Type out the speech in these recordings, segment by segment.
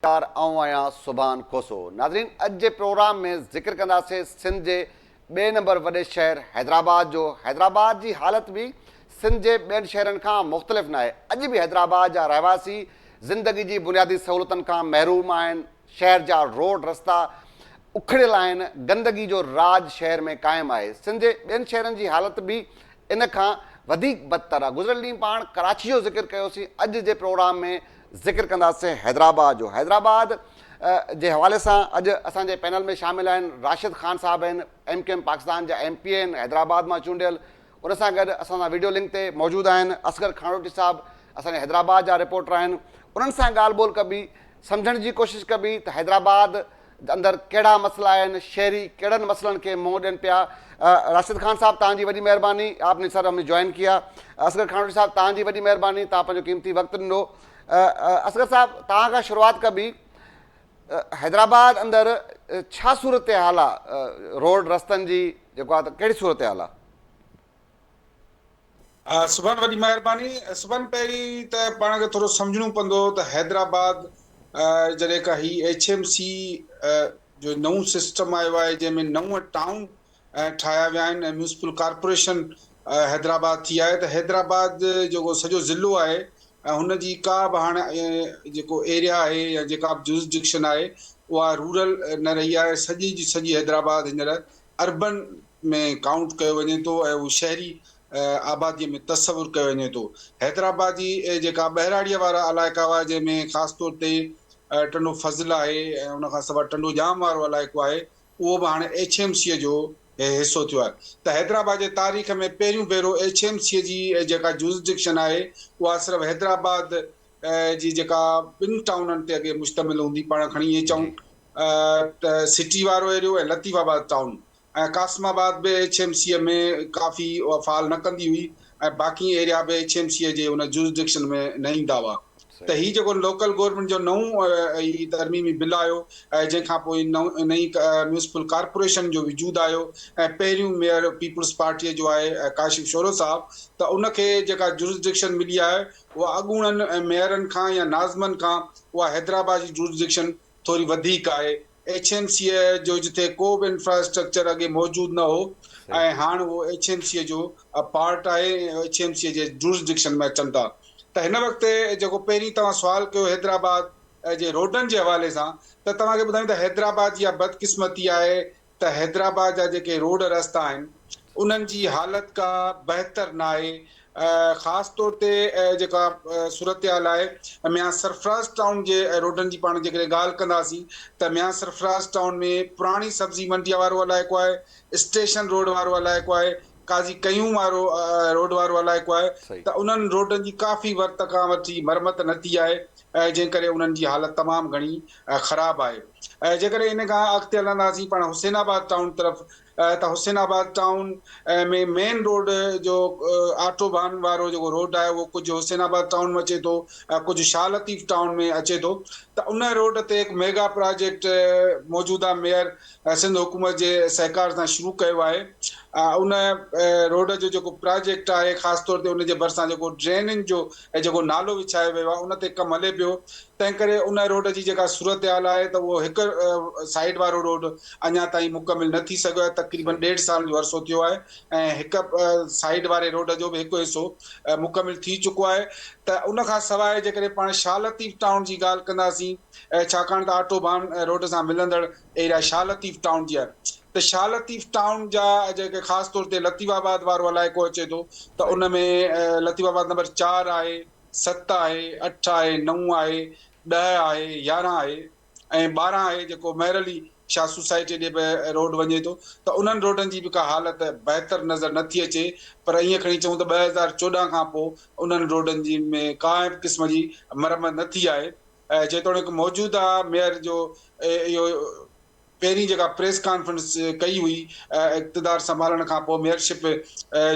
आऊं आहियां सुभान कोसो। नाज़रीन, अॼु जे प्रोग्राम में ज़िक्र कंदासीं सिंध जे ॿिए नंबर वॾे शहर हैदराबाद जो। हैदराबाद जी हालत बि सिंध जे ॿियनि शहरनि खां मुख़्तलिफ़ न आहे। अॼु बि हैदराबाद जा रहवासी ज़िंदगी जी बुनियादी सहूलियतुनि खां महरूम आहिनि। शहर जा रोड रस्ता उखड़ियल आहिनि। गंदगी जो राज शहर में क़ाइमु आहे। सिंध जे ॿियनि शहरनि जी हालत बि इन खां वधीक बदतर आहे। गुज़िरियल ॾींहुं पाण कराची जो ज़िक्र कयोसीं। अॼु जे प्रोग्राम में ज़िक्र कंदासीं हैदराबाद जो। हैदराबाद जे हवाले सां अॼु असांजे पैनल में शामिल आहिनि राशिद ख़ान साहब आहिनि, MKM पाकिस्तान जा MP आहिनि, हैदराबाद मां चूंडियल। उन सां गॾु असां सां वीडियो लिंक ते मौजूदु आहिनि असगर खानोटी साहब, असांजे हैदराबाद जा रिपोर्टर आहिनि। उन्हनि सां ॻाल्हि ॿोल कबी, सम्झण जी कोशिशि कबी त हैदराबाद अंदरि कहिड़ा मसइला आहिनि, शहरी कहिड़नि मसइलनि खे मुंहुं ॾियनि पिया। राशिद खान साहब, तव्हांजी वॾी महिरबानी, आपने सर हमने ज्वाइन किया। असगर खानोटी साहब, तव्हांजी वॾी महिरबानी, तव्हां पंहिंजो क़ीमती वक़्तु ॾिनो। असगर साहब, तव्हां खां शुरूआति कबी। हैदराबाद अंदरि छा सूरत हाल आहे रोड रस्तनि जी, जेको आहे त कहिड़ी सूरत हाल आहे? सुभान वॾी महिरबानी। सुभान, पहिरीं त पाण खे थोरो सम्झणो पवंदो त हैदराबाद जॾहिं खां ही HMC जो नओं सिस्टम आयो आहे, जंहिंमें 9 टाउन ठाहिया विया आहिनि ऐं म्यूनिसिपल कॉर्पोरेशन हैदराबाद थी आहे, त हैदराबाद जेको सॼो ज़िलो आहे हुनजी का बि हाणे जेको एरिया आहे या जेका बि जुरिसडिक्शन आहे उहा रूरल न रही आहे। सॼी जी सॼी हैदराबाद हींअर अर्बन में काउंट कयो वञे थो ऐं उहो शहरी आबादीअ में तस्वुरु कयो वञे थो। हैदराबाद जी जेका ॿहिराड़ीअ वारा इलाइक़ा हुआ, जंहिंमें ख़ासि तौर ते टंडो फज़ल आहे ऐं उनखां सवाइ टंडो जाम वारो इलाइक़ो आहे, उहो बि हाणे HMC जो हिसो थियो आहे। त हैदराबाद जे तारीख़ में पहिरियों भेरो HMC जी जेका जुरिसडिक्शन आहे उहा सिर्फ़ु हैदराबाद जी जेका 2 टाउननि ते अॻे मुश्तमिल हूंदी। पाण खणी इहे चऊं त सिटी वारो एरियो ऐं लतीफ़ाबाद टाउन, ऐं कासमाबाद बि HMC में काफ़ी फ़ाल न कंदी हुई ऐं बाक़ी एरिया बि HMC जे उन जुरिसडिक्शन में न ईंदा हुआ। त हीउ जेको लोकल गवर्नमेंट जो नओं तरमीमी बिल आयो, जंहिंखां पोइ नई म्यूनिसिपल कॉर्पोरेशन जो वजूद आयो ऐं पहिरियों मेयर पीपल्स पार्टीअ जो आहे काशिफ शोरो साहब, त उनखे जेका जुरिसडिक्शन मिली आहे उहा अॻूणनि मेयरनि खां या नाज़मनि खां उहा हैदराबाद जी जुरिसडिक्शन थोरी वधीक आहे। HMC जो जिथे को बि इंफ्रास्ट्रक्चर अॻे मौजूदु न हो ऐं हाणे उहो HMC जो पार्ट आहे, HMC जे जुरिसडिक्शन में अचनि था। त हिन वक़्तु जेको पहिरीं तव्हां सुवाल कयो हैदराबाद जे रोडनि जे हवाले सां, त तव्हांखे ॿुधायूं त हैदराबाद जी बदकिस्मती आहे त हैदराबाद जा जेके रोड रस्ता आहिनि उन्हनि जी हालत का बहितर न आहे। ख़ासि तौर ते जेका सूरत हाल आहे मियां सरफराज़ टाउन जे रोडनि जी पाण जेकॾहिं ॻाल्हि कंदासीं त मियां सरफराज़ टाउन में पुराणी सब्जी मंडीअ वारो इलाइक़ो आहे, स्टेशन रोड वारो इलाइक़ो आहे, काज़ी कयूं वारो रोड वारो इलाइक़ो आहे। त उन्हनि रोडनि जी काफ़ी वक़्त खां वठी मरमत न थी आहे, जंहिं करे उन्हनि जी हालत तमामु घणी ख़राबु आहे। जेकॾहिं इन खां अॻिते हलंदासीं पाण हुसैनाबाद टाउन तरफ़, त हुसैनाबाद टाउन में मेन रोड जो आटोबान वारो जेको रोड आहे उहो कुझु हुसैनाबाद टाउन में अचे थो, कुझु शाह लतीफ़ टाउन में अचे थो। त उन रोड ते हिकु मेगा प्रोजेक्ट मौजूदा मेयर सिंध हुकूमत जे सहकार सां शुरू कयो आहे। उन रोड जो जेको प्रोजेक्ट आहे, ख़ासि तौर ते उनजे भरिसां जेको ड्रेनिंग जो जेको नालो विछायो वियो आहे उन ते कमु हले पियो। तंहिं करे उन रोड जी जेका सूरत हाल आहे त उहो हिकु साइड वारो रोड अञा ताईं मुकमिल न थी सघियो आहे। तक़रीबन 1.5 साल जो अरसो थियो आहे ऐं हिकु साइड वारे रोड जो बि हिकु हिसो मुकमिल थी चुको आहे। त उन खां सवाइ जेकॾहिं पाण शाह लतीफ़ टाउन जी ॻाल्हि कंदासीं, छाकाणि त आटोबान रोड सां मिलंदड़ एरिया शाह लतीफ़ टाउन जी आहे, त शाह लतीफ़ टाउन जा जेके ख़ासि तौर ते लतीफ़ाबाद वारो इलाइक़ो अचे थो, त उन में लतीफ़ाबाद नंबर 4 आहे, 7 आहे, 8 आहे, 9 आहे, 10 आहे, 11 आहे ऐं 12 आहे जेको महरली शाह सोसाइटी ॾे बि रोड वञे थो। त उन्हनि रोडनि जी बि का हालत बहितर नज़र नथी अचे। पर ईअं खणी चऊं त 2014 खां पोइ उन्हनि रोडनि जी में का बि क़िस्म जी मरमत न थी आहे। जेतोणीकि मौजूदा मेयर जो इहो पहिरीं जेका प्रेस कॉन्फ्रेंस कई हुई इक़्तिदार संभालण खां पोइ, मेयरशिप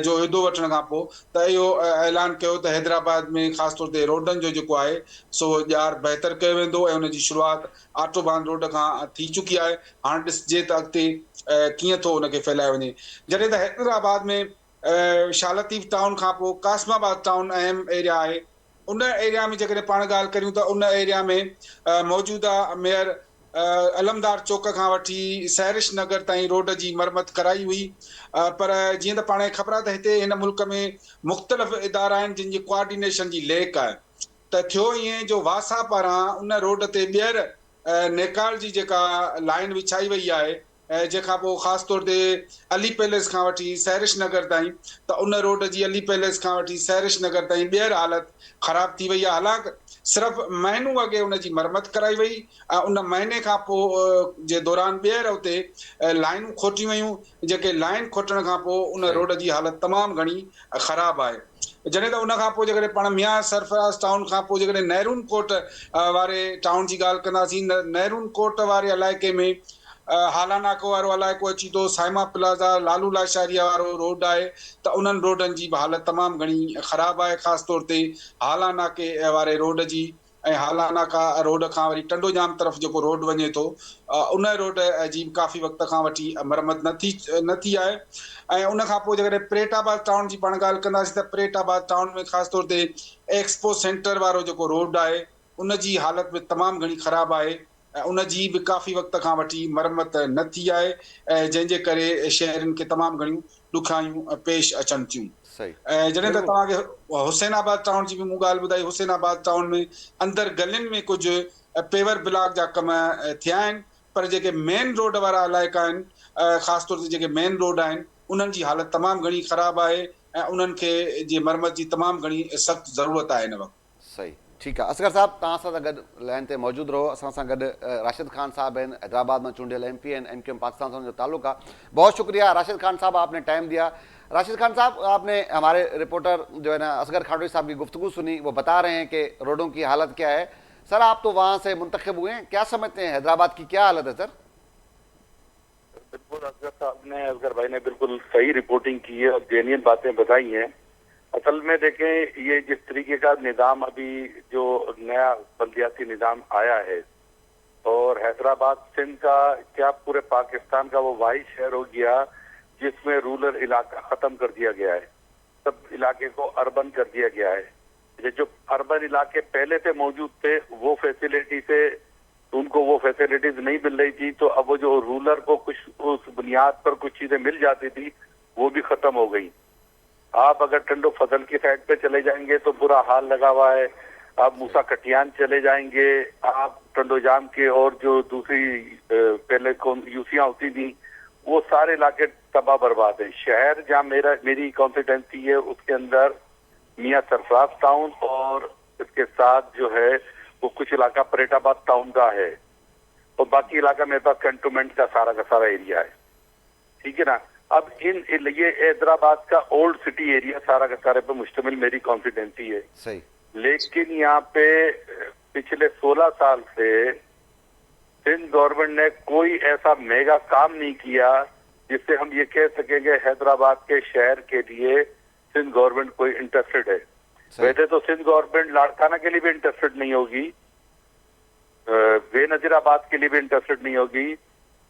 जो उहिदो वठण खां पोइ, त इहो ऐलान कयो त हैदराबाद में ख़ासि तौर ते रोडनि जो जेको आहे सो ॼार बहितर कयो वेंदो ऐं उनजी शुरूआति आटोबान रोड खां थी चुकी आहे। हाणे ॾिसजे त अॻिते कीअं थो उनखे फैलायो वञे। जॾहिं त हैदराबाद में शाह लतीफ़ टाउन खां पोइ कासमाबाद टाउन अहम एरिया आहे, उन एरिया में जेकॾहिं पाण ॻाल्हि करियूं त उन एरिया में मौजूदा मेयर अलमदार चौक खां वठी सहरिश नगर ताईं रोड जी मरमत कराई हुई, पर जीअं त पाण खे ख़बर आहे त हिते हिन मुल्क में मुख़्तलिफ़ इदारा आहिनि जिन जी कोऑर्डिनेशन जी लेक आहे। त थियो ईअं जो वासा पारां उन रोड ते ॿीहर नेकाल जी जेका लाइन विछाई वई आहे, जंहिंखां पोइ ख़ासि तौर ते अली पैलेस खां वठी सहरिश नगर ताईं, त उन रोड जी अली पैलेस खां वठी सहरिश नगर ताईं ॿीहर हालत ख़राब थी वई आहे। हालांकि सिर्फ़ु महीनो अॻे उन जी मरमत कराई वई ऐं उन महीने खां पोइ जे दौरान ॿीहर उते लाइनूं खोटियूं वयूं, जेके लाइन खोटण खां पोइ उन सही रोड जी हालत तमामु घणी ख़राबु आहे। जॾहिं त उन खां पोइ जेकॾहिं पाण मियां सरफराज़ टाउन खां पोइ जेकॾहिं नेरून कोट वारे टाउन जी ॻाल्हि कंदासीं, नेरून कोट वारे इलाइक़े में हाला नाको वारो इलाइक़ो अची थो, साइमा प्लाज़ा, लालू लाशारिया वारो रोड आहे, त उन्हनि रोडनि जी बि हालत तमामु घणी ख़राबु आहे। ख़ासि तौर ते हाला नाके वारे रोड जी ऐं हाला नाका रोड खां वरी टंडोजाम तरफ़ जेको रोड वञे थो, उन रोड जी काफ़ी वक़्त खां वठी मरमत न थी आहे। ऐं उन खां पोइ जेकॾहिं परेटाबाद टाउन जी पाण ॻाल्हि कंदासीं त परेटाबाद टाउन में ख़ासि तौर ते एक्सपो सेंटर वारो जेको रोड आहे उन जी हालत बि तमामु घणी ख़राबु आहे ऐं उन जी बि काफ़ी वक़्त खां वठी मरमत न थी आहे, ऐं जंहिंजे करे शहरनि खे तमामु घणियूं ॾुखियाइयूं पेश अचनि थियूं। सही ऐं जॾहिं त बिल्कुलु तव्हांखे हुसैनाबाद टाउन जी बि मूं ॻाल्हि ॿुधाई, हुसैनाबाद टाउन में अंदरि गलियुनि में कुझु पेवर ब्लॉक जा कम थिया आहिनि, पर जेके मेन रोड वारा इलाइक़ा आहिनि, ख़ासि तौर ते जेके मेन रोड आहिनि, उन्हनि जी हालत तमामु घणी ख़राबु आहे ऐं उन्हनि खे जे मरमत जी तमामु घणी सख़्तु ज़रूरत आहे हिन वक़्तु। सही ठीकु आहे। असगर साहब तव्हां सां गॾु लाइन ते मौजूदु रहो। असां सां गॾु राशिद खान साहब आहिनि, हैदराबाद में चूंडियल MP आहिनि, MQM पाकिस्तान से उनका ताल्लुक है। बहुत शुक्रिया राशिद खान साहब, आपने टाइम दिया। राशिद खान साहब, आपने हमारे रिपोर्टर जो है ना असगर खानोई साहब की गुफ्तगू सुनी, वो बता रहे हैं कि रोडों की हालत क्या है। सर आप तो वहाँ से मुंतखब हुए हैं, क्या समझते हैं हैदराबाद की क्या हालत है सर? बिल्कुल असगर भाई ने बिल्कुल सही रिपोर्टिंग की है और जेन्युइन बातें बताई हैं। असल में देखें, ये जिस तरीके का निज़ाम अभी जो नया बल्दियाती निज़ाम आया है और हैदराबाद सिंध का क्या पूरे पाकिस्तान का वो वाहिद शहर हो गया जिसमें रूरल इलाका खत्म कर दिया गया है, सब इलाके को अर्बन कर दिया गया है। ये जो अर्बन इलाके पहले से मौजूद थे वो फैसिलिटी से उनको वो फैसिलिटीज नहीं मिल रही थी, तो अब वो जो रूरल को कुछ उस बुनियाद पर कुछ चीजें मिल जाती थी वो भी खत्म हो गई। आप अगर टंडो फजल की साइड पे चले जाएंगे तो बुरा हाल लगा हुआ है। आप मूसा कटियान चले जाएंगे, आप टंडोजाम के और जो दूसरी पहले यूसियां होती थी वो सारे इलाके तबाह बर्बाद है। शहर जहाँ मेरी कॉन्स्टिट्यूंसी है उसके अंदर मियां सरफराज टाउन और इसके साथ जो है वो कुछ इलाका परेटाबाद टाउन का है और बाकी इलाका मेरे पास कैंटोनमेंट का सारा एरिया है, ठीक है ना। अब ये हैदराबाद का ओल्ड सिटी एरिया सारा का सारे पे मुश्तमिल मेरी कॉन्स्टिट्यूंसी है। सही। लेकिन यहाँ पे पिछले 16 साल से सिंध गवर्नमेंट ने कोई ऐसा मेगा काम नहीं किया जिससे हम ये कह सकेंगे हैदराबाद के शहर के लिए सिंध गवर्नमेंट कोई इंटरेस्टेड है। वैसे तो सिंध गवर्नमेंट लाड़काना के लिए भी इंटरेस्टेड नहीं होगी, बेनजीराबाद के लिए भी इंटरेस्टेड नहीं होगी,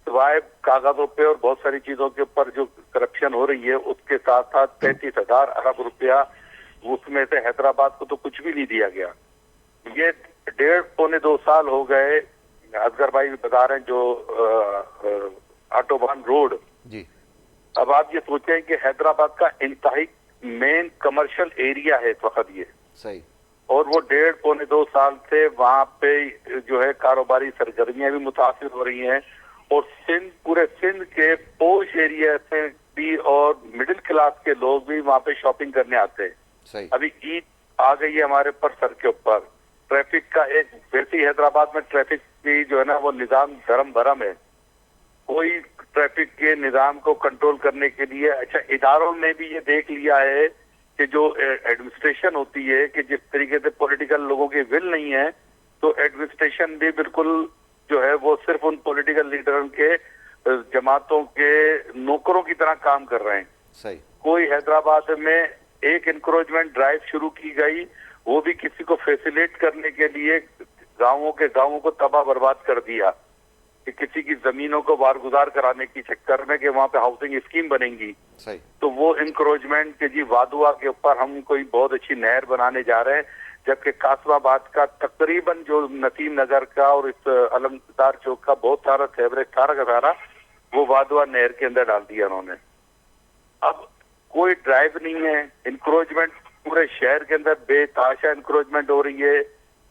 सिवाय कागजों पे और बहुत सारी चीजों के ऊपर जो करप्शन हो रही है उसके साथ साथ 33,000 अरब रुपया उसमें से हैदराबाद को तो कुछ भी नहीं दिया गया। ये 1.5-2 साल हो गए। असगर भाई बता रहे हैं जो ऑटोबान रोड जी। अब आप ये सोचें कि हैदराबाद का इंतहाई मेन कमर्शियल एरिया है इस वक्त ये, सही, और वो 1.5-2 साल से वहां पे जो है कारोबारी सरगर्मियां भी मुतासिर हो रही हैं और पूरे सिंध के पोश एरिया से भी और मिडिल क्लास के लोग भी वहां पे शॉपिंग करने आते हैं। सही। अभी ईद आ गई है हमारे पर सर के ऊपर, ट्रैफिक का एक वैसी हैदराबाद में ट्रैफिक की जो है ना वो निजाम धर्म भरम है, कोई ट्रैफिक के निजाम को कंट्रोल करने के लिए अच्छा इदारों ने भी ये देख लिया है कि जो एडमिनिस्ट्रेशन होती है कि जिस तरीके से पॉलिटिकल लोगों की विल नहीं है तो एडमिनिस्ट्रेशन भी बिल्कुल जो है वो सिर्फ उन पॉलिटिकल लीडरों के जमातों के नौकरों की तरह काम कर रहे हैं। सही। कोई हैदराबाद में एक इंक्रोचमेंट ड्राइव शुरू की गई, वो भी किसी को फैसिलिटेट करने के लिए गांवों को तबाह बर्बाद कर दिया कि किसी की जमीनों को वारगुजार कराने की चक्कर में कि वहां पे हाउसिंग स्कीम बनेंगी। सही। तो वो इंक्रोचमेंट के जी वादुआ के ऊपर हम कोई बहुत अच्छी नहर बनाने जा रहे हैं, जबकि कासमाबाद का तकरीबन जो नसीम नगर का और इस अलमदार चौक का बहुत सारा सेवरेज सारा का सारा वो वाधवा नहर के अंदर डाल दिया उन्होंने। अब कोई ड्राइव नहीं है, इंक्रोचमेंट पूरे शहर के अंदर बेतहाशा इंक्रोचमेंट हो रही है।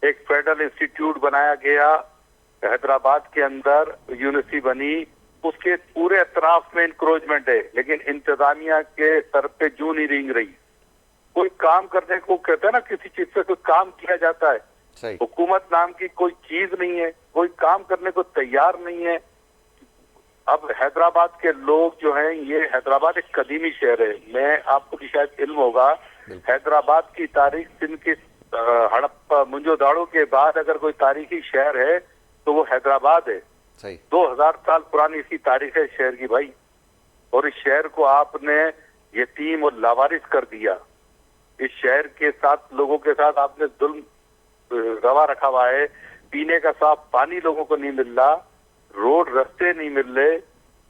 एक फेडरल इंस्टीट्यूट बनाया गया हैदराबाद के अंदर, यूनिवर्सिटी बनी, उसके पूरे अतराफ में इंक्रोचमेंट है, लेकिन इंतजामिया के सर पे जूं नहीं रेंग रही। कोई काम करने को कहते हैं ना, किसी चीज से कोई काम किया जाता है, सही। हुकूमत नाम की कोई चीज नहीं है, कोई काम करने को तैयार नहीं है। अब हैदराबाद के लोग जो हैं, ये हैदराबाद एक कदीमी शहर है, मैं आपको भी शायद इल्म होगा, हैदराबाद की तारीख सिंध के हड़प्पा मुंजो दाड़ो के बाद अगर कोई तारीखी शहर है तो वो हैदराबाद है। सही। 2000 साल पुरानी इसकी तारीख है शहर की भाई, और इस शहर को आपने यतीम और लावारिस कर दिया। इस शहर के साथ लोगों के साथ आपने जुल्म रवा रखा हुआ है। पीने का साफ पानी लोगों को नहीं मिल रहा, रोड रास्ते नहीं मिल रहे,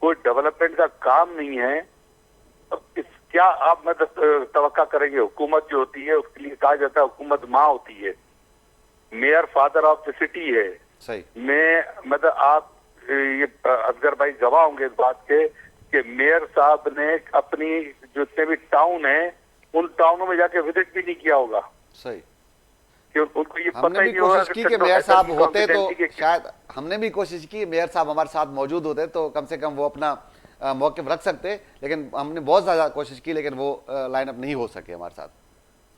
कोई डेवलपमेंट का काम नहीं है। अब इस क्या आप मतलब तवक्का करेंगे? हुकूमत जो होती है उसके लिए कहा जाता है हुकूमत माँ होती है, mayor father of the city है। सही। मैं मतलब आप ये असगर भाई गवाह होंगे इस बात के कि मेयर साहब ने अपनी जितने भी टाउन है उन टाउनों में जाके विजिट भी नहीं किया होगा। सही। कि उनको ये पता हमने ही भी नहीं होगा कोशिश की कि मेयर साहब होते तो कि शायद, हमने भी कोशिश की मेयर साहब हमारे साथ मौजूद होते तो कम से कम वो अपना मौक़िफ़ रख सकते, लेकिन हमने बहुत ज़्यादा कोशिश की, लेकिन वो लाइन अप नहीं हो सके हमारे साथ।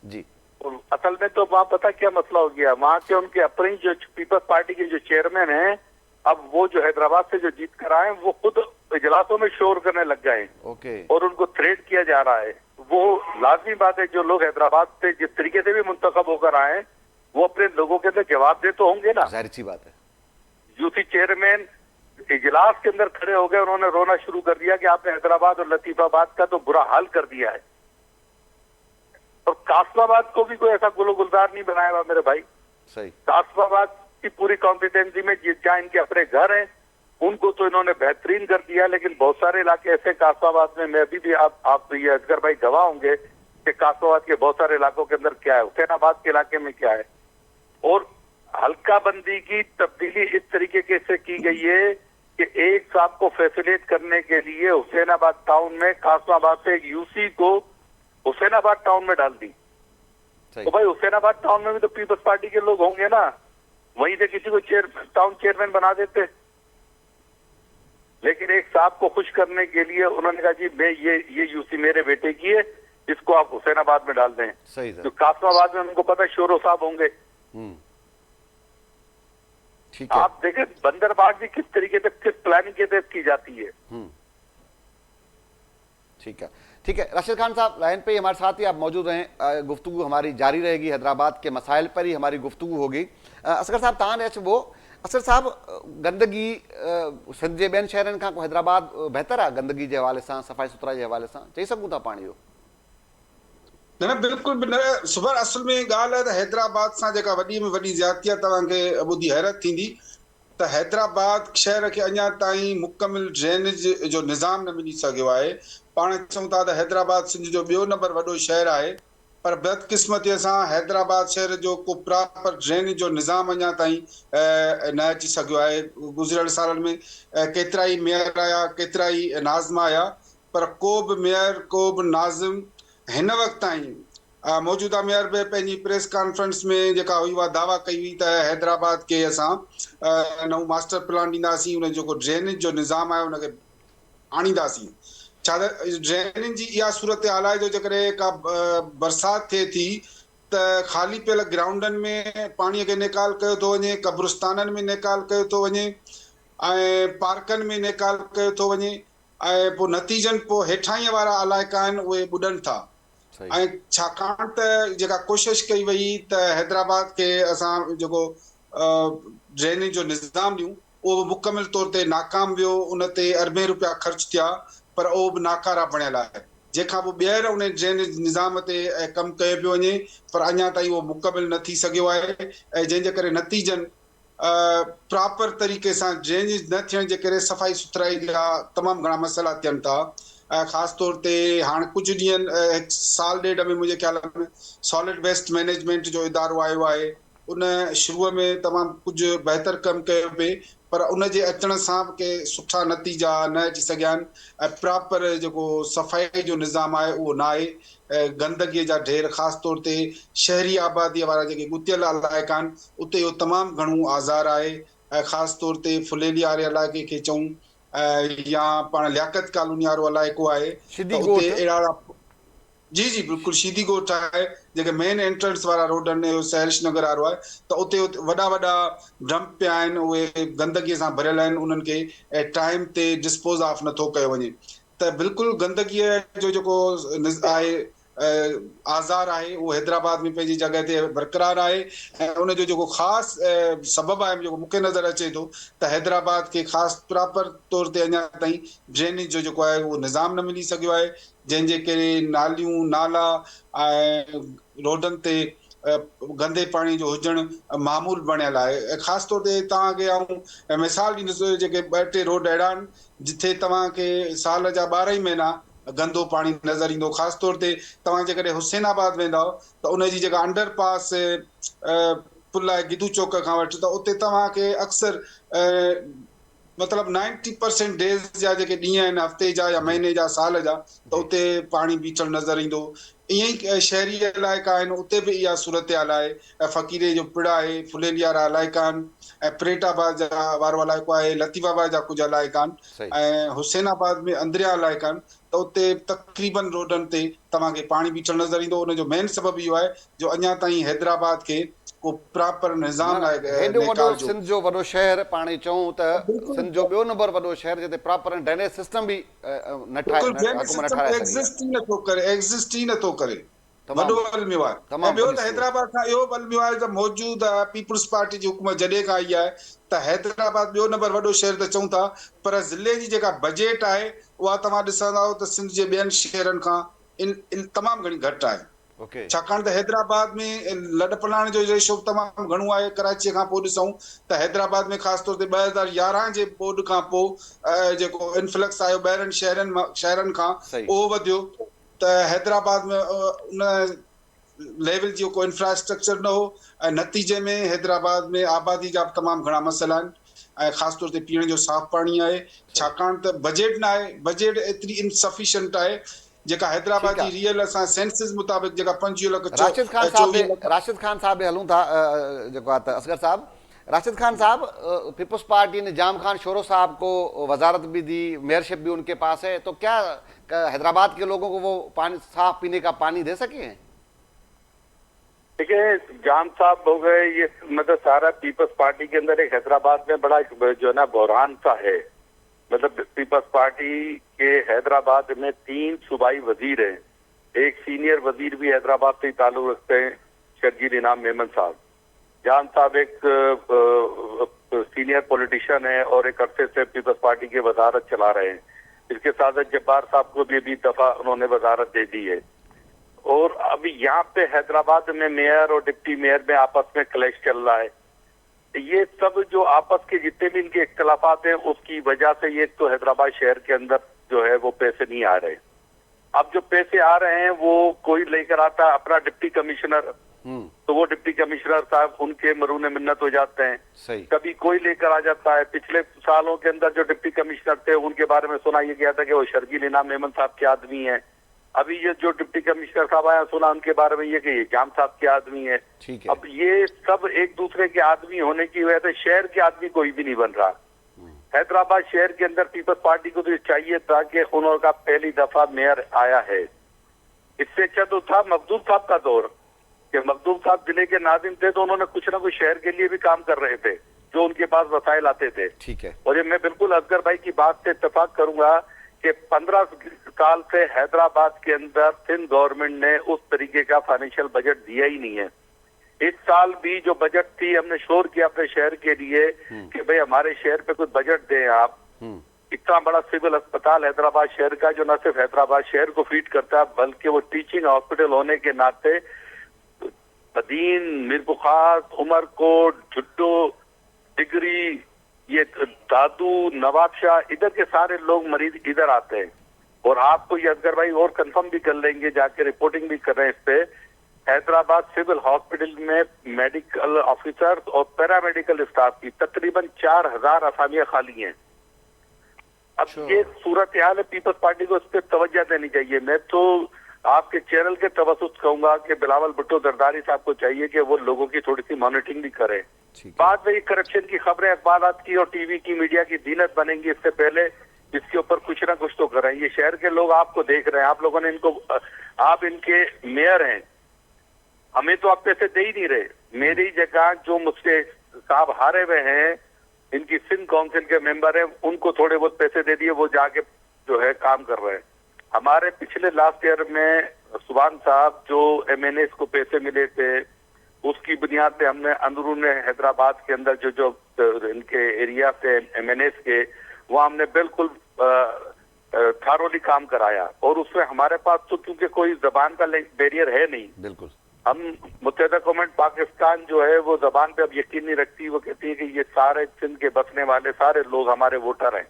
जी। और असल में तो वहाँ पता क्या मसला हो गया, वहाँ के उनके अपनी जो पीपल्स पार्टी के जो चेयरमैन हैं, अब वो जो हैदराबाद से जो जीत कर आए वो खुद इजलासों में शोर करने लग गए ओके। और उनको थ्रेट किया जा रहा है। वो लाजमी बात है, जो लोग हैदराबाद से जिस तरीके से भी मुंतखब होकर आए वो अपने लोगों के अंदर जवाब दे तो होंगे ना। जाहिर सी बात है। यूसी चेयरमैन इजलास के अंदर खड़े हो गए, उन्होंने रोना शुरू कर दिया कि आपने हैदराबाद और लतीफाबाद का तो बुरा हाल कर दिया है, और कासमाबाद को भी कोई ऐसा गुलो गुलजार नहीं बनाया हुआ मेरे भाई। सही। कासमाबाद की पूरी कॉम्पिटेंसी में जहाँ इनके अपने घर हैं उनको तो इन्होंने बेहतरीन कर दिया, लेकिन बहुत सारे इलाके ऐसे कासमाबाद में, मैं अभी भी आप ये असगर भाई गवाह होंगे कि कासमाबाद के बहुत सारे इलाकों के अंदर क्या है, हुसैनाबाद के इलाके में क्या है। और हल्का बंदी की तब्दीली इस तरीके से की गई है कि एक साहब को फैसिलिटेट करने के लिए हुसैनाबाद टाउन में कासमाबाद से एक यूसी को हुसैनाबाद टाउन में डाल दी। तो भाई हुसैनाबाद टाउन में भी तो पीपल्स पार्टी के लोग होंगे ना, वहीं से किसी को टाउन चेयरमैन बना देते। लेकिन एक साहब को खुश करने के लिए उन्होंने कहा जी मैं ये यूसी मेरे बेटे की है, इसको आप हुसैनाबाद में डाल दें। सही। जो कासमाबाद में उनको पता है शोरो साहब होंगे। ठीक है। आप देखें बंदरबाग भी किस तरीके से, किस प्लानिंग के तहत की जाती है। ठीक है। ठीक है, राशिद खान साहब लाइन पे ही हमारे साथ ही आप मौजूद रहें, गुफ्तगू हमारी जारी रहेगी, हैदराबाद के मसाइल पर ही हमारी गुफ्तगू होगी। असगर साहब तान है वो असगर साहब गंदगी सिंध जे ॿियनि शहरनि खां हैदराबाद बहितर आहे गंदगी जे हवाले सां, सफ़ाई सुथराई जे हवाले सां चई सघूं था पाण इहो? न बिल्कुल भी न। सुभाणे असल में ॻाल्हि आहे त हैदराबाद सां जेका वॾी में वॾी ज़्यादती आहे, तव्हांखे ॿुधी हैरत थींदी त हैदराबाद शहर खे अञा ताईं मुकमिल ड्रेनेज जो निज़ाम न मिली सघियो आहे। पाण चऊं था त हैदराबाद सिंध जो ॿियो नंबर वॾो शहर आहे, पर बदकिस्मतीअ सां हैदराबाद शहर जो को प्रॉपर ड्रेनेज जो निज़ाम अञा ताईं न अची सघियो आहे। गुज़िरियल सालनि में केतिरा ई मेयर आया, केतिरा ई नाज़िम आया, पर को बि मेयर, को बि नाज़िम हिन वक़्त ताईं मौजूदा मेयर बि पंहिंजी प्रेस कॉन्फ्रेंस में जेका हुई उहा दावा कई हुई त हैदराबाद खे असां नओं मास्टर प्लान ॾींदासीं, उन जेको ड्रेनेज जो निज़ाम आहे उनखे आणींदासीं। छा त ड्रेनेज जी इहा सूरत हाल आहे जो जेकॾहिं का बरसाति थिए थी त ख़ाली पियल ग्राउंडनि में पाणीअ खे निकाल कयो थो वञे, क़ब्रिस्ताननि में निकाल कयो थो वञे ऐं पार्कनि में निकाल कयो थो वञे, ऐं पोइ नतीजनि पोइ हेठाईअ वारा इलाइक़ा आहिनि उहे ॿुॾनि था। ऐं छाकाणि त जेका कोशिशि कई वई त हैदराबाद खे असां जेको ड्रेनेज जो निज़ाम ॾियूं उहो मुकमिल तौर ते नाकाम वियो, उन ते अरबें रुपया ख़र्च थिया, पर उहो बि नाकारा बणियल आहे। जंहिंखां पोइ ॿीहर उन ड्रेनेज निज़ाम ते कमु कयो पियो वञे, पर अञा ताईं उहो मुकमिल न थी सघियो आहे। ऐं जंहिंजे करे नतीजनि प्रॉपर तरीक़े सां ड्रेनेज न थियण जे करे सफ़ाई सुथराई जा तमामु घणा मसइला थियनि था। ख़ासि तौर ते हाणे कुझु ॾींहंनि साल ॾेढ में मुंहिंजे ख़्याल में सॉलिड वेस्ट मैनेजमेंट जो इदारो आयो आहे। उन शुरूअ में तमामु कुझु बहितर कमु कयो पिए, पर उन जे अचण सां बि के सुठा नतीजा न अची सघिया आहिनि ऐं प्रॉपर जेको सफ़ाई जो निज़ाम आहे उहो न आहे। गंदगीअ जा ढेर ख़ासि तौर ते शहरी आबादीअ वारा जेके ॻुतियल इलाइक़ा आहिनि उते इहो तमामु घणो आज़ारु आहे। ऐं ख़ासि तौर ते फुलेली वारे इलाइक़े खे चऊं या पाण लियाकत कॉलोनी वारो इलाइक़ो आहे सिधी त उते ॻोठ। अहिड़ा जी जी बिल्कुलु सीधी ॻोठ आहे। जेके मेन एंट्रेंस वारा रोड आहिनि सहरिश नगर वारो आहे त उते वॾा वॾा डंप पिया आहिनि, उहे गंदगीअ सां भरियल आहिनि, उन्हनि खे टाइम ते डिस्पोज़ ऑफ नथो कयो वञे। त बिल्कुलु गंदगीअ जो जेको आहे आज़ार आहे उहो हैदराबाद में पंहिंजी जॻह ते बरक़रार आहे। ऐं उनजो जेको ख़ासि सबबु आहे जेको मूंखे नज़र अचे थो त हैदराबाद खे ख़ासि प्रॉपर तौर ते अञा ताईं ड्रेनेज जो जेको आहे उहो निज़ाम न मिली सघियो आहे, जंहिंजे करे नालियूं नाला ऐं रोडनि ते गंदे पाणी जो हुजणु मामूल बणियल आहे। ऐं ख़ासि तौर ते तव्हांखे आऊं मिसाल ॾींदुसि, जेके 2-3 रोड अहिड़ा आहिनि जिथे तव्हांखे साल जा 12 ई महीना गंदो पाणी नज़र ईंदो। ख़ासि तौर ते तव्हां जेकॾहिं हुसैनाबाद वेंदव त उनजी जेका अंडरपास पुल आहे गिदू चौक खां वठी, त उते तव्हांखे अक्सर मतिलबु 90% डेज़ जा जेके ॾींहं आहिनि हफ़्ते जा या महीने जा साल जा, त उते पाणी बीठल नज़र ईंदो। ईअं ई शहरी इलाइक़ा आहिनि उते बि इहा सूरत हाल आहे। ऐं फ़क़ीरे जो पिड़ आहे, फुलेली वारा इलाइक़ा आहिनि ऐं परेटाबाद जा वारो इलाइक़ो आहे, लतीफ़ाबाद जा कुझु इलाइक़ा आहिनि सही। ऐं हुसैनाबाद में अंदरिया इलाइक़ा आहिनि, त उते तक़रीबन रोडनि ते तव्हांखे पाणी बीठल नज़र ईंदो। उनजो मेन सबबु इहो आहे जो अञा ताईं हैदराबाद खे को प्रॉपर न निज़ाम न, आहे हेॾो वॾो नेकाल जो। सिंध जो वॾो शहर पाण चऊं त बिल्कुलु सिंध जो ॿियो नंबर वॾो शहर जिते प्रॉपर ड्रेनेज सिस्टम बि बिल्कुलु ड्रेनेज हुकूमत न सिस्टम ठाराए सघी आहे। एग्ज़िस्ट ई नथो करे। तमामु वॾो अलमियो आहे। ऐं तमामु ॿियो वॾी त सूरत। हैदराबाद खां इहो बि अलमियो आहे त मौजूदु पीपुल्स पार्टी जी हुकूमत जॾहिं खां आई आहे त हैदराबाद ॿियो नंबर वॾो शहर त चऊं था, पर ज़िले जी जेका बजट आहे उहा तव्हां ॾिसंदव त सिंध जे ॿियनि शहरनि खां तमामु घणी घटि आहे। ओके। छाकाणि त हैदराबाद में लॾ पलाण जो रेशो तमामु घणो आहे। कराचीअ खां पोइ ॾिसूं त हैदराबाद में ख़ासि तौर ते 2011 जे बोर्ड खां पोइ जेको इन्फ्लक्स आयो ॿाहिरनि शहरनि खां सही। उहो वधियो। त हैदराबाद में उन लेवल जो को इंफ्रास्ट्रक्चर न हो ऐं नतीजे में हैदराबाद में आबादी जा तमामु घणा मसइला आहिनि ऐं ख़ासि तौर ते पीअण जो साफ़ पाणी आहे। सही। छाकाणि त बजट न आहे, बजट एतिरी इनसफिशियंट आहे जेका हैदराबाद ठीकु जी आहे। रियल असां सेंसिस मुताबिक़ जेका 25 लख राशिद खान साहब 24 लख। राशिद खान साहब बि हलूं था जेको आहे त असगर साहब, राशिद खान साहब, पीपल्स पार्टी ने जाम खान शोरो साहब को वजारत भी दी, मेयरशिप भी उनके पास है, तो क्या हैदराबाद के लोगों को वो पानी साफ पीने का पानी दे सके हैं? देखिए, जाम साहब हो गए, ये मतलब सारा पीपल्स पार्टी के अंदर एक हैदराबाद में बड़ा जो है ना बहरान सा है। मतलब पीपल्स पार्टी के हैदराबाद में 3 सूबाई वजीर हैं, एक सीनियर वजीर भी हैदराबाद से ताल्लुक रखते हैं, शर्जील इनाम मेमन साहब। जान साहब एक सीनियर पॉलिटिशियन है और एक अरसे से पीपल्स पार्टी की वजारत चला रहे हैं। इसके साथ जब्बार साहब को भी दफा उन्होंने वजारत दे दी है। और अभी यहाँ पे हैदराबाद में मेयर और डिप्टी मेयर में आपस में क्लैश चल रहा है। ये सब जो आपस के जितने भी इनके इख्तलाफात हैं उसकी वजह से ये तो हैदराबाद शहर के अंदर जो है वो पैसे नहीं आ रहे। अब जो पैसे आ रहे हैं वो कोई लेकर आता है अपना डिप्टी कमिश्नर, तो वो डिप्टी कमिश्नर साहब उनके मरूने मिन्नत हो जाते हैं। सही। कभी कोई लेकर आ जाता है। पिछले सालों के अंदर जो डिप्टी कमिश्नर थे उनके बारे में सुना ये गया था कि वो शर्जील इनाम मेमन साहब के आदमी है। अभी ये जो डिप्टी कमिश्नर साहब आया सुना उनके बारे में ये कि ये जाम साहब के आदमी है। ठीक है। अब ये सब एक दूसरे के आदमी होने की वजह से शहर के आदमी कोई भी नहीं बन रहा। हैदराबाद शहर के अंदर पीपल्स पार्टी को तो चाहिए था कि उनका पहली दफा मेयर आया है। इससे अच्छा तो था मखदूम साहब का दौर कि मखदूम साहब जिले के नादिम थे तो उन्होंने कुछ ना कुछ शहर के लिए भी काम कर रहे थे जो उनके पास वसाइल आते थे। ठीक है। और ये मैं बिल्कुल असगर भाई की बात से इत्तेफाक करूंगा कि 15 साल से हैदराबाद के अंदर सिंध गवर्नमेंट ने उस तरीके का फाइनेंशियल बजट दिया ही नहीं है। इस साल भी जो बजट थी हमने शोर किया अपने शहर के लिए कि भाई हमारे शहर पे कुछ बजट दें आप। इतना बड़ा सिविल अस्पताल हैदराबाद शहर का जो न सिर्फ हैदराबाद शहर को फीड करता है बल्कि वो टीचिंग हॉस्पिटल होने के नाते बदीन, मीर बुखार, उमरकोट, झुड्डो, डिगरी, ये दादू, नवाबशाह, इधर के सारे लोग मरीज इधर आते हैं। और आपको ये असगर भाई और कंफर्म भी कर लेंगे, जाके रिपोर्टिंग भी कर रहे हैं इस पे, हैदराबाद सिविल हॉस्पिटल में मेडिकल ऑफिसर और पैरामेडिकल स्टाफ की तकरीबन 4000 असामियां खाली हैं। अब ये सूरत हाल है, पीपल्स पार्टी को इस पर तवज्जो देनी चाहिए। मैं तो आपके चैनल के तवसुत कहूंगा कि बिलावल भुट्टो जरदारी साहब को चाहिए कि वो लोगों की थोड़ी सी मॉनिटरिंग भी करें। बाद में ये करप्शन की खबरें अखबार की और टीवी की मीडिया की दीनत बनेंगी, इससे पहले इसके ऊपर कुछ ना कुछ तो करें। ये शहर के लोग आपको देख रहे हैं, आप लोगों ने इनको, आप इनके मेयर हैं, हमें तो आप पैसे दे ही नहीं रहे। मेरी जगह जो मुझसे साहब हारे हुए हैं, इनकी सिंध काउंसिल के मेंबर हैं, उनको थोड़े बहुत पैसे दे दिए, वो जाके जो है काम कर रहे हैं। हमारे पिछले लास्ट ईयर में सुभान साहब जो एमएनएस को पैसे मिले थे, उसकी बुनियाद पे हमने अंदरून हैदराबाद के अंदर जो जो इनके एरिया से एमएनएस के, वहाँ हमने बिल्कुल थारोली काम कराया। और उसमें हमारे पास तो क्योंकि कोई जबान का बैरियर है नहीं, बिल्कुल हम मुत्तहिदा कौमेंट पाकिस्तान जो है वो जबान पे अब यकीन नहीं रखती। वो कहती है कि ये सारे सिंध के बसने वाले सारे लोग हमारे वोटर हैं,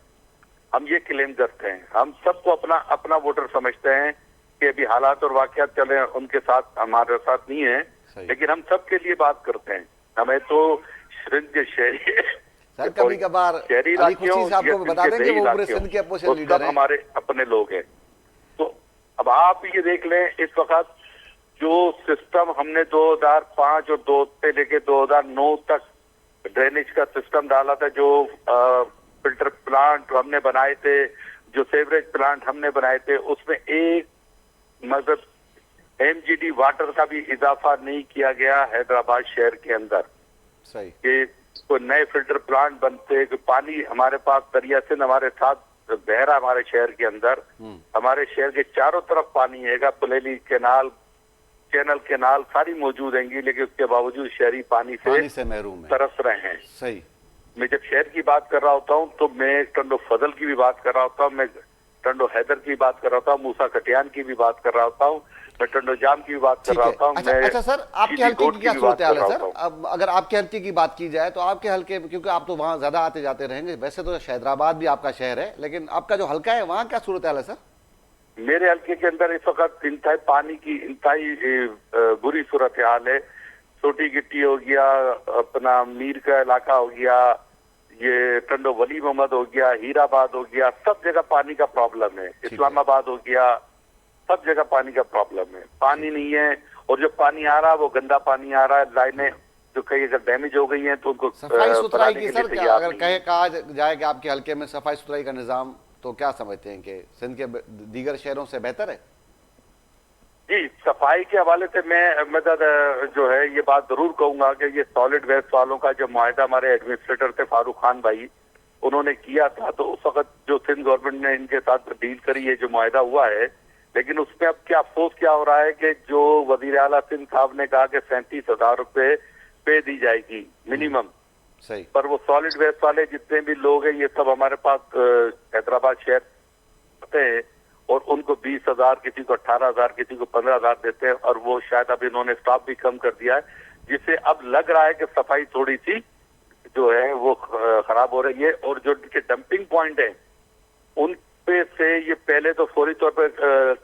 हम ये क्लेम करते हैं। हम सबको अपना अपना वोटर समझते हैं कि अभी हालात और वाकयात चले उनके साथ, हमारे साथ नहीं है, लेकिन हम सबके लिए बात करते हैं। हमें तो सिंध के शहरी सर कभी कभार शहरी अली खुशी साहब को बता दें कि वो पूरे सिंध के अपोजिशन लीडर हैं, हमारे अपने लोग हैं। तो अब आप ये देख लें, इस वक्त जो सिस्टम हमने 2005 और 2 से लेके 2009 तक ड्रेनेज का सिस्टम डाला था, जो फिल्टर प्लांट हमने बनाए थे, जो सेवरेज प्लांट हमने बनाए थे, उसमें एक मतलब एमजीडी वाटर का भी इजाफा नहीं किया गया हैदराबाद शहर के अंदर। सही कि कोई नए फिल्टर प्लांट बनते, कि पानी हमारे पास दरिया सिंध हमारे साथ बह रहा, हमारे शहर के अंदर, हमारे शहर के चारों तरफ पानी है, पुलेली कैनाल, चैनल कैनाल सारी मौजूद हैंगी, लेकिन उसके बावजूद शहरी पानी से महरूम है, तरस रहे हैं। सही। मैं जब शहर की बात कर रहा होता हूँ तो मैं टंडो फजल की भी बात कर रहा होता हूँ, मैं टंडो हैदर की बात कर रहा होता हूँ, मूसा कटियान की भी बात कर रहा होता हूँ, मैं टंडो जाम की भी बात कर रहा होता हूँ। अच्छा सर, आपके हल्के की क्या सूरत हाल है सर? अब अगर आपके हल्के की बात की जाए तो आपके हल्के, क्योंकि आप तो वहाँ ज्यादा आते जाते रहेंगे, वैसे तो हैदराबाद भी आपका शहर है, लेकिन आपका जो हल्का है वहाँ क्या सूरत हाल है सर? मेरे हल्के के अंदर इस वक्त इंतहाई पानी की इंतहाई बुरी सूरत हाल है। छोटी गिट्टी हो गया, अपना मीर का इलाका हो गया, ये टंडो वली मोहम्मद हो गया, हीराबाद हो गया, सब जगह पानी का प्रॉब्लम है। इस्लामाबाद हो गया, सब जगह पानी का प्रॉब्लम है। पानी नहीं है, और जो पानी आ रहा है वो गंदा पानी आ रहा है। लाइनें जो कहीं अगर डैमेज हो गई हैं तो उनको सफाई सुथराई की सर क्या अगर कहा जाए कि आपके हल्के में सफाई सुथराई का निजाम, तो क्या समझते हैं कि सिंध के दीगर शहरों से बेहतर है? जी, सफाई के हवाले से मैं मतलब जो है ये बात जरूर कहूंगा कि ये सॉलिड वेस्ट वालों का जो मुआहदा हमारे एडमिनिस्ट्रेटर थे फारूक खान भाई, उन्होंने किया था, तो उस वक्त जो सिंध गवर्नमेंट ने इनके साथ डील करी है, जो मुआहदा हुआ है, लेकिन उसमें अब क्या अफसोस क्या हो रहा है कि जो वजीर आला सिंध साहब ने कहा कि 37,000 रुपए पे दी जाएगी मिनिमम, सही, पर वो सॉलिड वेस्ट वाले जितने भी लोग हैं ये सब हमारे पास हैदराबाद शहर आते हैं और उनको 20,000, किसी को 18,000, किसी को 15,000 देते हैं, और वो शायद अब इन्होंने स्टाफ भी कम कर दिया है, जिससे अब लग रहा है कि सफाई थोड़ी सी जो है वो खराब हो रही है। और जो इनके डंपिंग पॉइंट है उन पे से ये पहले तो फौरी तौर पर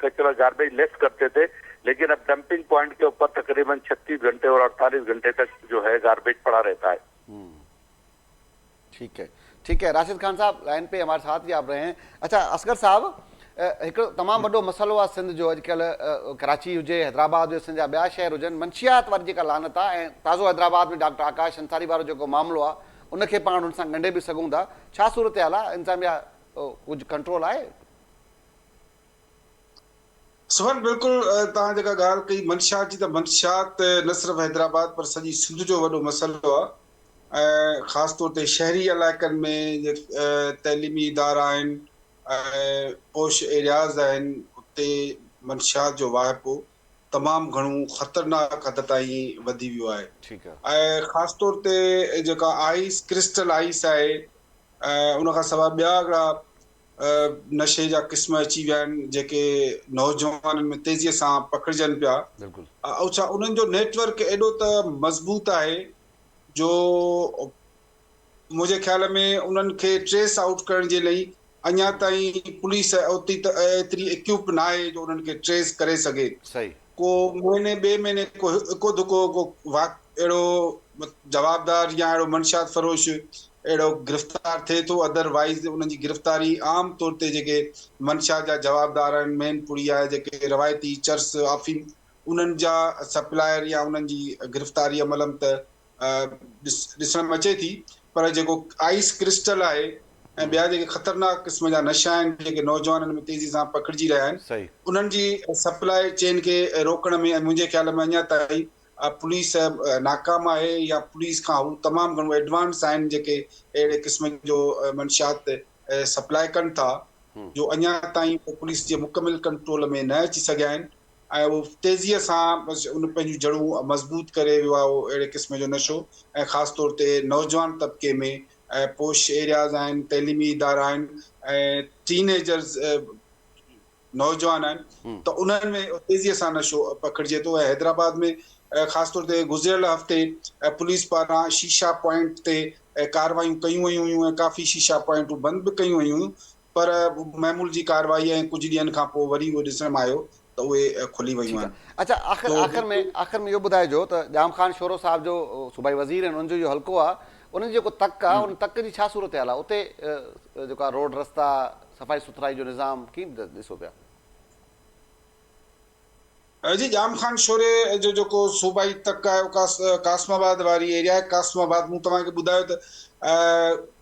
कचरा गार्बेज लेस करते थे, लेकिन अब डंपिंग पॉइंट के ऊपर तकरीबन 36 घंटे और 48 घंटे तक जो है गार्बेज पड़ा रहता है। ठीक है राशिद खान साहब लाइन पे हमारे साथ ही आप रहे हैं। अच्छा असगर साहब, एक तमामु वॾो मसइलो आहे सिंध जो, अॼुकल्ह कराची हुजे, हैदराबाद हुजे, सिंध जा ॿिया शहर हुजनि, मंशियात वारी जेका लानत आहे, ऐं ताज़ो हैदराबाद में डॉक्टर आकाश अंसारी वारो जेको मामिलो आहे उनखे पाण हुन सां ॻंढे बि सघूं था, छा सूरत हाल आहे? इंतिज़ामिया कुझु कंट्रोल आहे? सुमन, बिल्कुलु तव्हां जेका ॻाल्हि कई मंशियात जी, त मंशियात न सिर्फ़ु हैदराबाद पर सॼी सिंध जो वॾो मसइलो आहे। ऐं ख़ासि तौर ते शहरी इलाइक़नि में जे तइलीमी इदारा आहिनि, पोश एरियाज़ आहिनि, उते मंशियात जो वाहिपो तमामु घणो ख़तरनाक हद ताईं वधी वियो आहे। ऐं ख़ासि तौर ते जेका आइस, क्रिस्टल आइस आहे, उन खां सवाइ ॿिया हिकिड़ा नशे जा क़िस्म अची विया आहिनि जेके नौजवाननि में तेज़ीअ सां पकड़जनि पिया। ऐं छा उन्हनि जो नेटवर्क एॾो त मज़बूत आहे जो मुंहिंजे ख़्याल में उन्हनि खे ट्रेस आउट करण जे लाइ अञा ताईं पुलिस ओतिरी एतिरी इक्विप न आहे जो उन्हनि खे ट्रेस करे सघे। सही। को महीने ॿिए महीने को हिकु दुको को अहिड़ो जवाबदार या अहिड़ो मंशियात फरोश अहिड़ो गिरफ़्तार थिए थो, अदरवाइज़ उन्हनि जी गिरफ़्तारी आम तौर ते जेके मंशा जा जवाबदार आहिनि, मैनपुरी आहे, जेके रवायती चर्स अफ़ीम उन्हनि जा सप्लायर या उन्हनि जी गिरफ़्तारी अमलम त ॾिसण में अचे थी। पर जेको आइस क्रिस्टल आहे ऐं ॿिया जेके ख़तरनाक क़िस्म जा नशा आहिनि जेके नौजवाननि में तेज़ी सां पखिड़िजी रहिया आहिनि, सही। उन्हनि जी सप्लाई चेन खे रोकण में मुंहिंजे ख़्याल में अञा ताईं पुलिस नाकाम आहे, या पुलिस खां हू तमामु घणो एडवांस आहिनि जेके अहिड़े क़िस्म जो मंशियात सप्लाई कनि था, जो अञा ताईं पुलिस जे मुकमिल कंट्रोल में न अची सघिया आहिनि ऐं उहो तेज़ीअ सां उन पंहिंजूं जड़ूं मज़बूत करे वियो आहे उहो अहिड़े क़िस्म जो नशो, ऐं ख़ासि तौर ते नौजवान तबिके में पोश एरियाज़ आहिनि, तइलीमी इदारा आहिनि ऐं टीनेजर्स नौजवान आहिनि, त उन्हनि में तेज़ीअ सां नशो पखिड़िजे थो। ऐं हैदराबाद में ख़ासि तौर ते गुज़िरियल हफ़्ते पुलिस पारां शीशा पॉइंट ते कार्रवाइयूं कयूं वयूं हुयूं ऐं काफ़ी शीशा पॉइंटूं बंदि बि कयूं वयूं हुयूं, पर महमूल जी कार्रवाई ऐं कुझु ॾींहंनि खां पोइ वरी उहो ॾिसण में आयो त उहे खुली वयूं ठीकु आहिनि। आहे। अच्छा, आख़िर में इहो ॿुधाइजो त जाम ख़ान शोरो साहिब जो सूबाई वज़ीर आहिनि, उन्हनि जो इहो हल्को आहे, उन्हनि जो जेको तक आहे उन तक जी छा सूरत हाल आहे उते? जेका रोड रस्ता सफ़ाई सुथराई जो निज़ाम कीअं ॾिसो पिया? जी, जाम ख़ान शोरे जो जेको सूबाई तक आहे कासमाबाद वारी एरिया आहे। कासमाबाद मूं तव्हांखे ॿुधायो त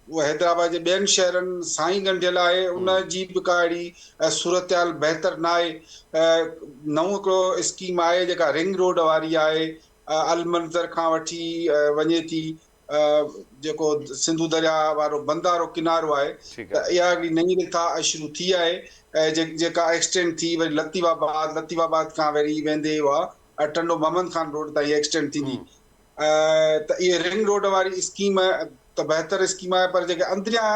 उहा हैदराबाद जे ॿियनि शहरनि सां ई ॻंढियल आहे, उन जी बि का अहिड़ी सूरत हाल बहितर न आहे। नओं हिकिड़ो स्कीम आहे जेका रिंग रोड वारी आहे, अल मंज़र खां वठी वञे थी जेको सिंधु दरिया वारो बंदारो किनारो आहे, ठीकु त आहे। इहा हिकिड़ी नई रिथा शुरू थी आहे जेका एक्सटेंड थी वरी लतीफ़ाबाद खां वरी वेंदे उहा टंडो मोहम्मद खान रोड ताईं एक्सटेंड थींदी। त इहे रिंग रोड वारी स्कीम त बहितर स्कीम आहे, पर जेके अंदरियां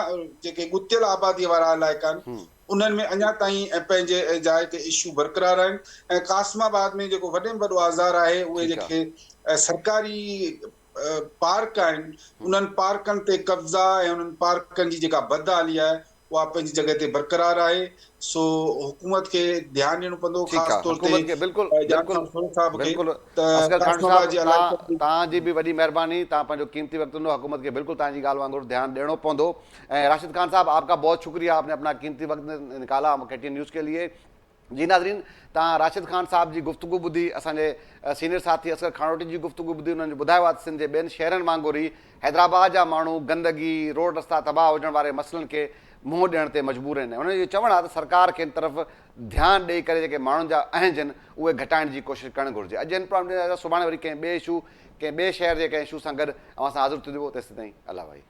जेके गुतियल आबादीअ वारा इलाइक़ा आहिनि उन्हनि में अञा ताईं पंहिंजे जाइ ते इशू बरक़रार आहिनि। ऐं कासमाबाद में जेको वॾे में वॾो आज़ार आहे उहे ठीकु आहे। जेके सरकारी पार्क आहिनि, उन्हनि पार्कनि ते कब्ज़ा ऐं उन्हनि पार्कनि जी जेका बदहाली आहे उहा पंहिंजी जॻह ते बरक़रार आहे। सो हुकूमत खे ध्यानु ॾियणो पवंदो, ठीकु ख़ासि आहे, तौर ते हुकूमत खे बिल्कुलु बिल्कुलु साहब खे बिल्कुलु। त असगर खान कासमाबाद साहिबु जे इलाइक़े तव्हांजी बि वॾी महिरबानी, तव्हां पंहिंजो कीमती वक़्तु ॾिनो, हुकूमत खे बिल्कुलु तव्हांजी ॻाल्हि वांगुरु ध्यानु ॾियणो पवंदो। ऐं राशिद खान साहब, आपका बहुत शुक्रिया, आपने अपना कीमती वक्त निकाला KTN न्यूज़ के लिए। जी नाज़रीन, तव्हां राशिद खान साहब जी गुफ्तगू ॿुधी, असांजे सीनियर साथी असगर खानोटी जी गुफ्तगू ॿुधी, उन्हनि ॿुधायो आहे सिंध जे ॿियनि शहरनि वांगुरु ई हैदराबाद जा माण्हू गंदगी, रोड रस्ता तबाह हुजण वारे मसइलनि खे मुंहुं ॾियण ते मजबूर आहिनि। उन्हनि जो चवणु आहे त सरकार खे इन तरफ़ ध्यानु ॾेई करे जेके माण्हुनि जा अहंज आहिनि उहे घटाइण जी कोशिशि करणु घुरिजे। अॼु इन प्रोग्राम सुभाणे वरी कंहिं ॿिए इशू, कंहिं ॿिए शहर जे कंहिं इशू सां गॾु असां हाज़िर थी, तेसिताईं अला भाई।